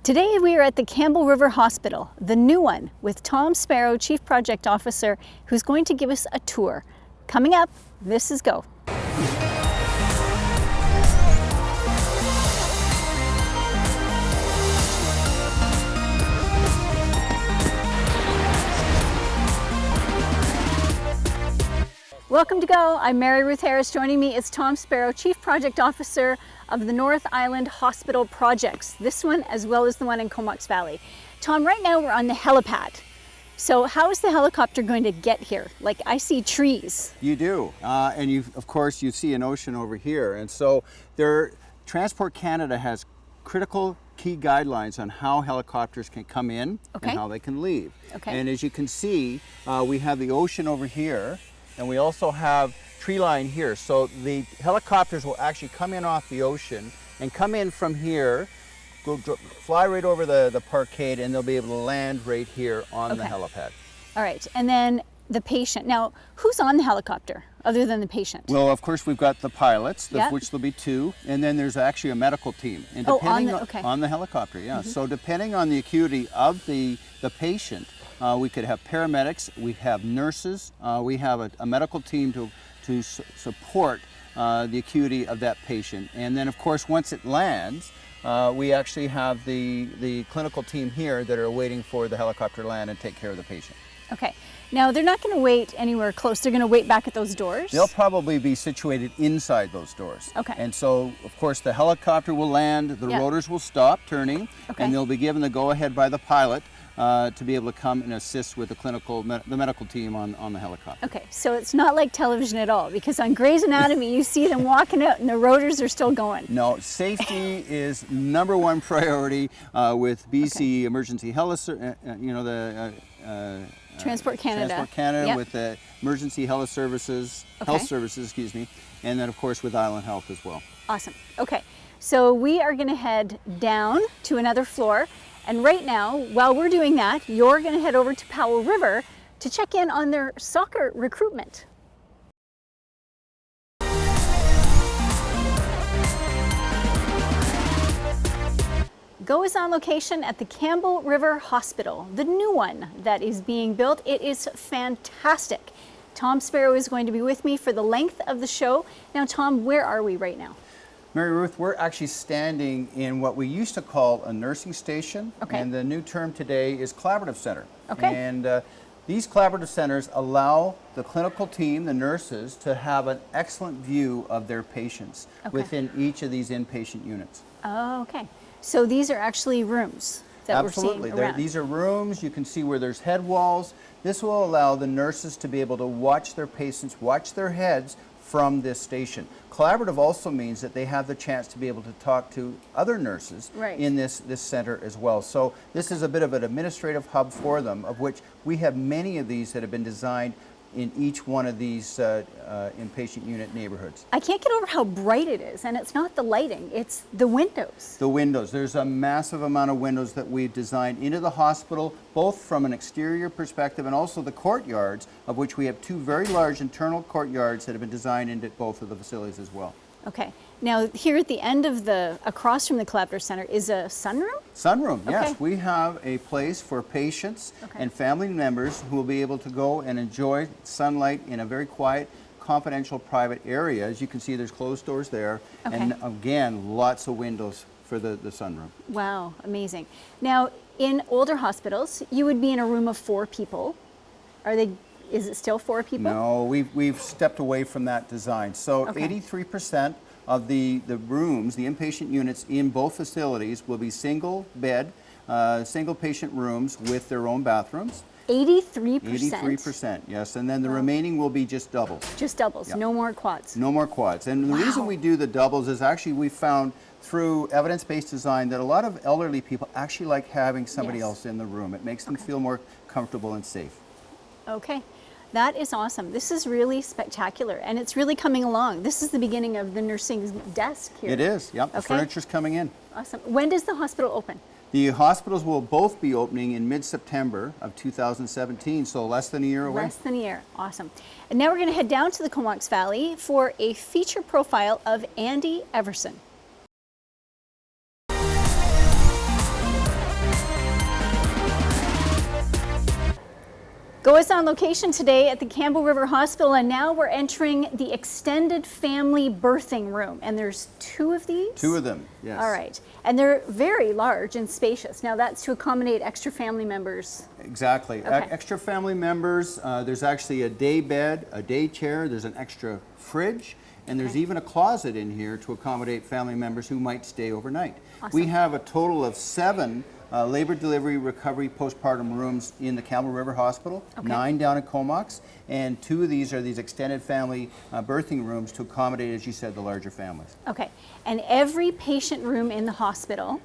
Today we are at the Campbell River Hospital, the new one, with Tom Sparrow, Chief Project Officer, who's going to give us a tour. Coming up, this is Go. Welcome to Go. I'm Mary Ruth Harris. Joining me is Tom Sparrow, Chief Project Officer of the North Island Hospital projects, this one as well as the one in Comox Valley. Tom, right now we're on the helipad. So how is the helicopter going to get here? Like, I see trees. You do, and of course you see an ocean over here. And so Transport Canada has critical key guidelines on how helicopters can come in and how they can leave. And as you can see, we have the ocean over here, and we also have tree line here. So the helicopters will actually come in off the ocean and come in from here, fly right over the parkade, and they'll be able to land right here on the helipad. All right, and then the patient. Now, who's on the helicopter other than the patient? Well, of course, we've got the pilots, of which there'll be two, and then there's actually a medical team. And depending on the helicopter, So depending on the acuity of the patient, we could have paramedics, we have nurses, we have a medical team to support the acuity of that patient. And then, of course, once it lands, we actually have the clinical team here that are waiting for the helicopter to land and take care of the patient. Okay. Now, they're not going to wait anywhere close. They're going to wait back at those doors? They'll probably be situated inside those doors. Okay. And so, of course, the helicopter will land, the rotors will stop turning, and they'll be given the go-ahead by the pilot to be able to come and assist with the medical team on the helicopter. Okay, so it's not like television at all, because on Grey's Anatomy you see them walking out and the rotors are still going. No, safety is number one priority with BC Emergency Health, Transport Canada, with the Emergency Health Services, excuse me, and then of course with Island Health as well. Awesome. Okay, so we are going to head down to another floor. And right now, while we're doing that, you're going to head over to Powell River to check in on their soccer recruitment. Go is on location at the Campbell River Hospital, the new one that is being built. It is fantastic. Tom Sparrow is going to be with me for the length of the show. Now, Tom, where are we right now? Mary Ruth, we're actually standing in what we used to call a nursing station, and the new term today is collaborative center. And these collaborative centers allow the clinical team, the nurses, to have an excellent view of their patients within each of these inpatient units. Oh, okay. So these are actually rooms that we're seeing around. These are rooms. You can see where there's head walls. This will allow the nurses to be able to watch their patients, watch their heads from this station. Collaborative also means that they have the chance to be able to talk to other nurses in this center as well. So this is a bit of an administrative hub for them, of which we have many of these that have been designed in each one of these inpatient unit neighborhoods. I can't get over how bright it is, and it's not the lighting, it's the windows. The windows. There's a massive amount of windows that we've designed into the hospital, both from an exterior perspective and also the courtyards, of which we have two very large internal courtyards that have been designed into both of the facilities as well. Okay. Now, here at the end of across from the Collaborative Center is a sunroom? Sunroom, yes. We have a place for patients and family members who will be able to go and enjoy sunlight in a very quiet, confidential, private area. As you can see, there's closed doors there. And again, lots of windows for the sunroom. Wow, amazing. Now, in older hospitals, you would be in a room of 4 people. Is it still 4 people? No, we've stepped away from that design. So 83% of the rooms, the inpatient units in both facilities will be single bed, single patient rooms with their own bathrooms. 83%? 83%, yes. And then the remaining will be just doubles. Just doubles, no more quads? No more quads. And the reason we do the doubles is actually we found through evidence-based design that a lot of elderly people actually like having somebody else in the room. It makes them feel more comfortable and safe. Okay. That is awesome. This is really spectacular, and it's really coming along. This is the beginning of the nursing desk here. It is, yep. The furniture's coming in. Awesome. When does the hospital open? The hospitals will both be opening in mid-September of 2017, so less than a year away. Less than a year. Awesome. And now we're going to head down to the Comox Valley for a feature profile of Andy Everson. Go is on location today at the Campbell River Hospital, and now we're entering the extended family birthing room. And there's 2 of these? 2 of them, yes. All right. And they're very large and spacious. Now that's to accommodate extra family members. Exactly. Okay. Extra family members, there's actually a day bed, a day chair, there's an extra fridge, and there's even a closet in here to accommodate family members who might stay overnight. Awesome. We have a total of 7 labor, delivery, recovery, postpartum rooms in the Campbell River Hospital, 9 down at Comox, and 2 of these are these extended family birthing rooms to accommodate, as you said, the larger families. Okay, and every patient room in the hospital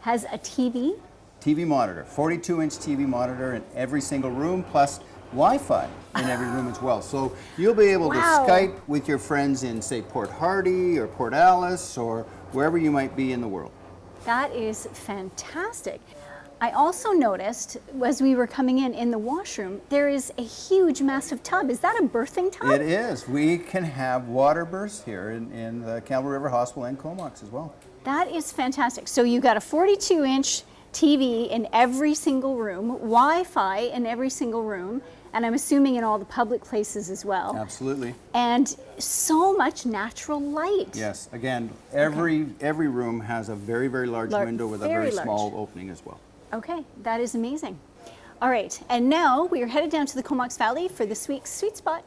has a TV? TV monitor, 42-inch TV monitor in every single room, plus Wi-Fi in every room as well. So you'll be able to Skype with your friends in, say, Port Hardy or Port Alice or wherever you might be in the world. That is fantastic. I also noticed as we were coming in the washroom, there is a huge, massive tub. Is that a birthing tub? It is. We can have water births here in the Campbell River Hospital and Comox as well. That is fantastic. So you got a 42-inch TV in every single room, Wi-Fi in every single room, and I'm assuming in all the public places as well. Absolutely. And so much natural light. Yes. Again, every room has a very, very large window with a very small opening as well. Okay, that is amazing. All right, and now we are headed down to the Comox Valley for this week's Sweet Spot.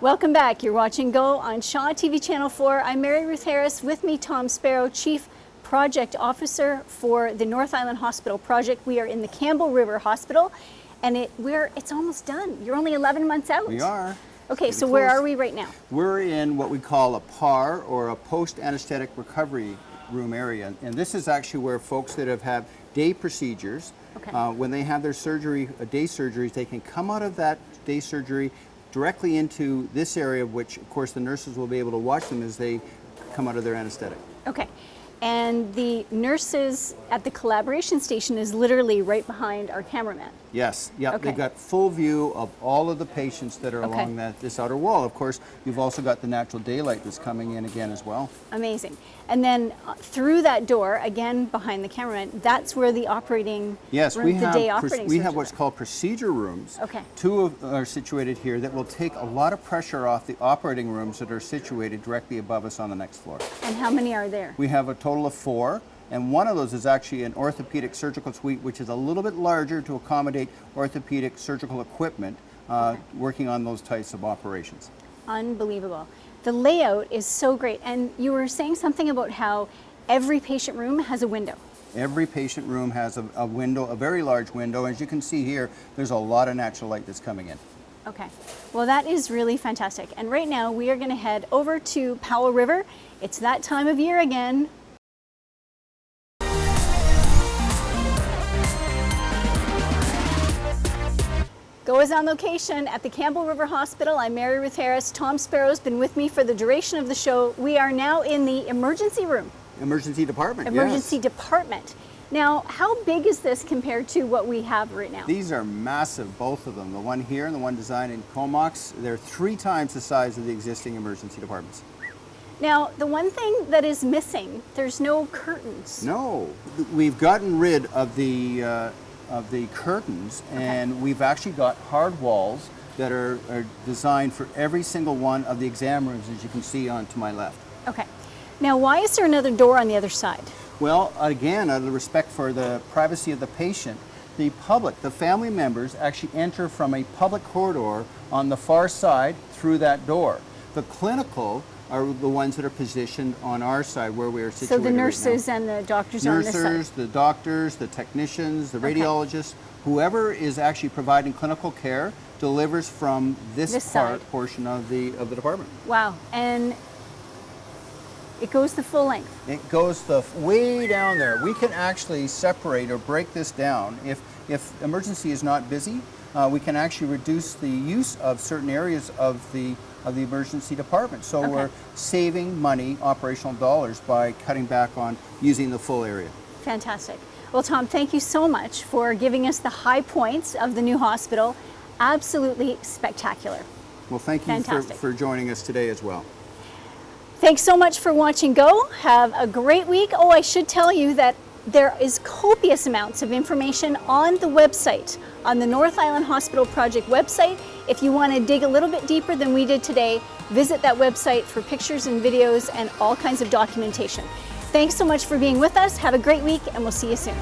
Welcome back. You're watching Go on Shaw TV Channel 4. I'm Mary Ruth Harris. With me, Tom Sparrow, Chief Project Officer for the North Island Hospital Project. We are in the Campbell River Hospital, and it's almost done. You're only 11 months out. We are. Okay, so where are we right now? We're in what we call a PAR, or a post-anesthetic recovery room area. And this is actually where folks that have had day procedures, when they have their surgery, day surgeries, they can come out of that day surgery directly into this area, which of course the nurses will be able to watch them as they come out of their anesthetic. Okay. And the nurses at the collaboration station is literally right behind our cameraman. Yes, yeah, they've got full view of all of the patients that are along this outer wall. Of course, you've also got the natural daylight that's coming in again as well. Amazing. And then through that door, again behind the cameraman, that's where the operating room, we have what's called procedure rooms. Okay. 2 are situated here that will take a lot of pressure off the operating rooms that are situated directly above us on the next floor. And how many are there? We have a total of 4. And one of those is actually an orthopedic surgical suite, which is a little bit larger to accommodate orthopedic surgical equipment working on those types of operations. Unbelievable. The layout is so great. And you were saying something about how every patient room has a window. Every patient room has a window, a very large window. As you can see here, there's a lot of natural light that's coming in. Okay. Well, that is really fantastic. And right now we are going to head over to Powell River. It's that time of year again. Go is on location at the Campbell River Hospital. I'm Mary Ruth Harris. Tom Sparrow's been with me for the duration of the show. We are now in the emergency room. Emergency department, Emergency department. Now, how big is this compared to what we have right now? These are massive, both of them. The one here and the one designed in Comox, they're 3 times the size of the existing emergency departments. Now, the one thing that is missing, there's no curtains. No, we've gotten rid of the curtains, and we've actually got hard walls that are designed for every single one of the exam rooms, as you can see on to my left. Okay. Now, why is there another door on the other side? Well, again, out of respect for the privacy of the patient, the public, the family members, actually enter from a public corridor on the far side through that door. The clinical are the ones that are positioned on our side where we are situated. So the nurses and the doctors are on this side? Nurses, the doctors, the technicians, the radiologists, whoever is actually providing clinical care delivers from this portion of the department. Wow. And it goes the full length? It goes way down there. We can actually separate or break this down. If emergency is not busy, we can actually reduce the use of certain areas of the emergency department. So we're saving money, operational dollars, by cutting back on using the full area. Fantastic. Well, Tom, thank you so much for giving us the high points of the new hospital. Absolutely spectacular. Well, thank you for joining us today as well. Thanks so much for watching Go. Have a great week. Oh, I should tell you that there is copious amounts of information on the website, on the North Island Hospital Project website. If you want to dig a little bit deeper than we did today, visit that website for pictures and videos and all kinds of documentation. Thanks so much for being with us. Have a great week, and we'll see you soon.